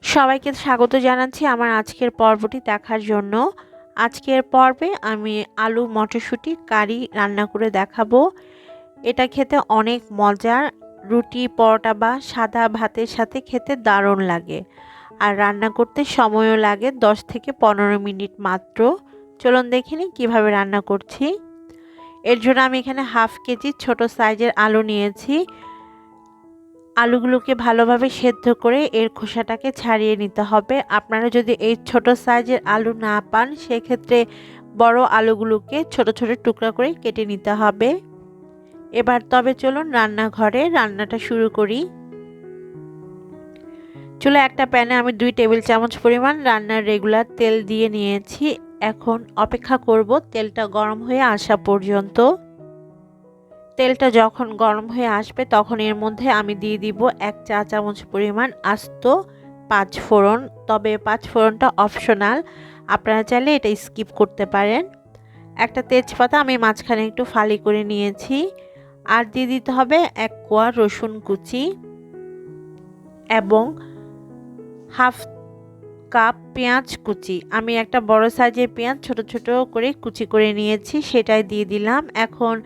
সবাইকে স্বাগত জানাচ্ছি আমার আজকের পর্বটি দেখার জন্য। আজকের পর্বে আমি আলু মটরশুঁটি কারি রান্না করে দেখাবো। এটা খেতে অনেক মজার, রুটি পরোটা বা সাদা ভাতের সাথে খেতে দারুণ লাগে। আর রান্না করতে সময়ও লাগে 10 থেকে 15 মিনিট মাত্র। চলুন দেখে নিই কীভাবে রান্না করছি। এর জন্য আমি এখানে হাফ কেজি ছোট সাইজের আলু নিয়েছি। আলুগুলোকে ভালোভাবে সেদ্ধ করে এর খোসাটাকে ছাড়িয়ে নিতে হবে। আপনারা যদি এই ছোট সাইজের আলু না পান সেক্ষেত্রে বড় আলুগুলোকে ছোট ছোট টুকরা করে কেটে নিতে হবে। এবার তবে চলুন রান্নাঘরে রান্নাটা শুরু করি। চুলা একটা প্যানে আমি 2 টেবিল চামচ পরিমাণ রান্নার রেগুলার তেল দিয়ে নিয়েছি। এখন অপেক্ষা করব তেলটা গরম হয়ে আসা পর্যন্ত। তেলটা যখন গরম হয়ে আসবে তখন এর মধ্যে আমি দিয়ে দিব 1 চা চামচ পরিমাণ আস্ত 5 ফোড়ন। তবে 5 ফোড়নটা অপশনাল, আপনারা চাইলে এটা স্কিপ করতে পারেন। একটা তেজপাতা আমি মাঝখানে একটু ফালি করে নিয়েছি। আর দিয়ে দিতে হবে 1 কোয়া রসুন কুচি এবং হাফ কাপ পেঁয়াজ কুচি। আমি একটা বড় সাইজের পেঁয়াজ ছোট ছোট করে কুচি করে নিয়েছি, সেটাই দিয়ে দিলাম। এখন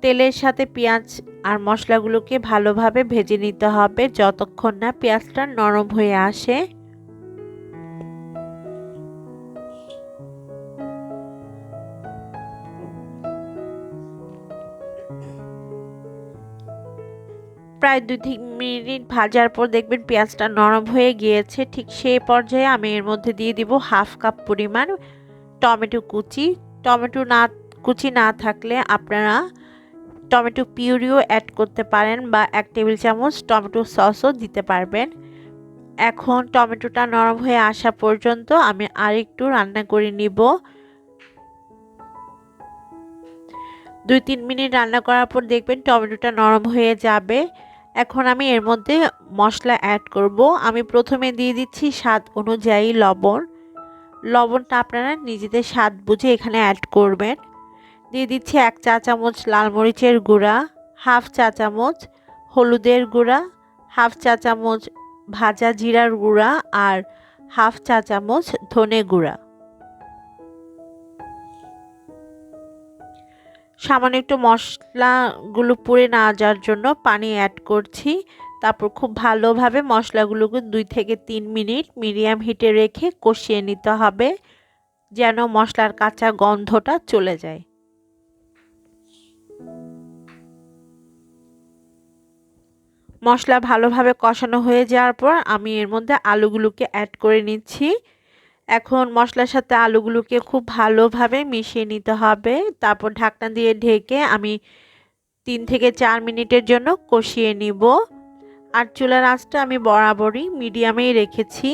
তেলের সাথে পেঁয়াজ আর মশলাগুলোকে ভালোভাবে ভেজে নিতে হবে যতক্ষণ না পেঁয়াজটা নরম হয়ে আসে। প্রায় 2 মিনিট ভাজার পর দেখবেন পেঁয়াজটা নরম হয়ে গিয়েছে। ঠিক সেই পর্যায়ে আমি এর মধ্যে দিয়ে দিব হাফ কাপ পরিমাণ টমেটো কুচি। টমেটো কুচি না থাকলে আপনারা টমেটো পিউরিও অ্যাড করতে পারেন বা 1 টেবিল চামচ টমেটো সসও দিতে পারবেন। এখন টমেটোটা নরম হয়ে আসা পর্যন্ত আমি আরেকটু রান্না করে নিব। 2-3 মিনিট রান্না করার পর দেখবেন টমেটোটা নরম হয়ে যাবে। এখন আমি এর মধ্যে মশলা অ্যাড করব। আমি প্রথমে দিয়ে দিচ্ছি স্বাদ অনুযায়ী লবণ। লবণটা আপনারা নিজেদের স্বাদ বুঝে এখানে অ্যাড করবেন। দিয়ে দিচ্ছি 1 চা চামচ লাল মরিচের গুঁড়া, হাফ চা চামচ হলুদের গুঁড়া, হাফ চা চামচ ভাজা জিরার গুঁড়া আর হাফ চা চামচ ধনে গুঁড়া। সামান্য একটু মশলাগুলো পুড়ে না যাওয়ার জন্য পানি অ্যাড করছি। তারপর খুব ভালোভাবে মশলাগুলোকে 2 থেকে 3 মিনিট মিডিয়াম হিটে রেখে কষিয়ে নিতে হবে যেন মশলার কাঁচা গন্ধটা চলে যায়। মশলা ভালোভাবে কষানো হয়ে যাওয়ার পর আমি এর মধ্যে আলুগুলোকে অ্যাড করে নিচ্ছি। এখন মশলার সাথে আলুগুলোকে খুব ভালোভাবে মিশিয়ে নিতে হবে। তারপর ঢাকনা দিয়ে ঢেকে আমি 3 থেকে 4 মিনিটের জন্য কষিয়ে নিব। আর চুলার আঁচটা আমি বরাবরই মিডিয়ামেই রেখেছি।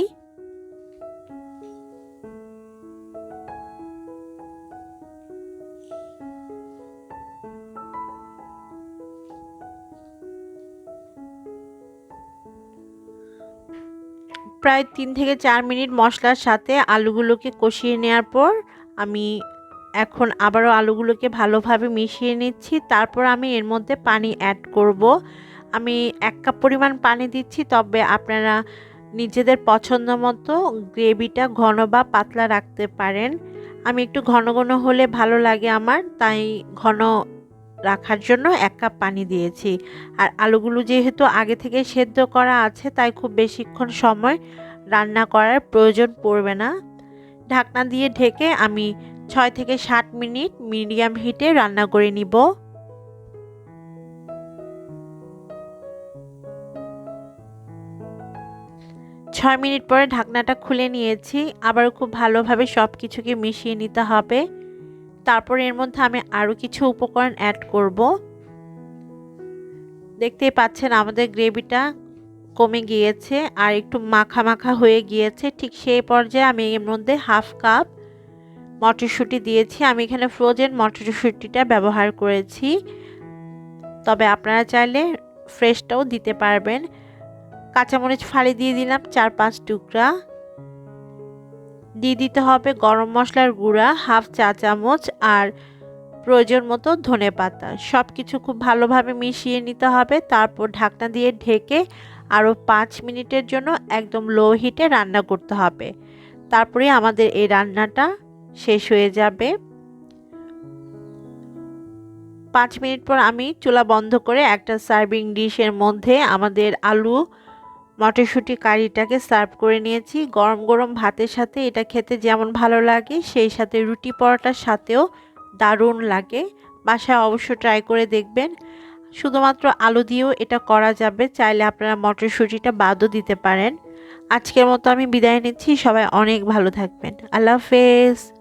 প্রায় 3 থেকে 4 মিনিট মশলার সাথে আলুগুলোকে কষিয়ে নেওয়ার পর আমি এখন আবারও আলুগুলোকে ভালোভাবে মিশিয়ে নিচ্ছি। তারপর আমি এর মধ্যে পানি অ্যাড করব। আমি 1 কাপ পরিমাণ পানি দিচ্ছি, তবে আপনারা নিজেদের পছন্দ মতো গ্রেভিটা ঘন বা পাতলা রাখতে পারেন। আমি একটু ঘন ঘন হলে ভালো লাগে আমার, তাই ঘন রাখার জন্য 1 কাপ পানি দিয়েছি। আর আলুগুলো যেহেতু আগে থেকে সেদ্ধ করা আছে তাই খুব বেশিক্ষণ সময় রান্না করার প্রয়োজন পড়বে না। ঢাকনা দিয়ে ঢেকে আমি 6 থেকে 7 মিনিট মিডিয়াম হিটে রান্না করে নিব। 6 মিনিট পরে ঢাকনাটা খুলে নিয়েছি। আবার খুব ভালোভাবে সব কিছুকে মিশিয়ে নিতে হবে। তারপর এর মধ্যে আমি আরও কিছু উপকরণ অ্যাড করব। দেখতেই পাচ্ছেন আমাদের গ্রেভিটা কমে গিয়েছে আর একটু মাখা মাখা হয়ে গিয়েছে। ঠিক সেই পর্যায়ে আমি এর মধ্যে হাফ কাপ মটরশুঁটি দিয়েছি। আমি এখানে ফ্রোজেন মটরশুঁটিটা ব্যবহার করেছি, তবে আপনারা চাইলে ফ্রেশটাও দিতে পারবেন। কাঁচামরিচ ফালি দিয়ে দিলাম 4-5 টুকরা। দিয়ে দিতে হবে গরম মশলার গুঁড়া হাফ চা চামচ আর প্রয়োজন মতো ধনেপাতা। সব কিছু খুব ভালোভাবে মিশিয়ে নিতে হবে। তারপর ঢাকনা দিয়ে ঢেকে আরও 5 মিনিটের জন্য একদম লো হিটে রান্না করতে হবে। তারপরে আমাদের এই রান্নাটা শেষ হয়ে যাবে। 5 মিনিট পর আমি চুলা বন্ধ করে একটা সার্ভিং ডিশের মধ্যে আমাদের আলু মটরশুঁটি কারিটাকে সার্ভ করে নিয়েছি। গরম গরম ভাতের সাথে এটা খেতে যেমন ভালো লাগে, সেই সাথে রুটি পরোটার সাথেও দারুণ লাগে। বাসায় অবশ্য ট্রাই করে দেখবেন। শুধুমাত্র আলু দিয়েও এটা করা যাবে, চাইলে আপনারা মটরশুঁটিটা বাদও দিতে পারেন। আজকের মতো আমি বিদায় নিচ্ছি। সবাই অনেক ভালো থাকবেন। আল্লাহ হাফেজ।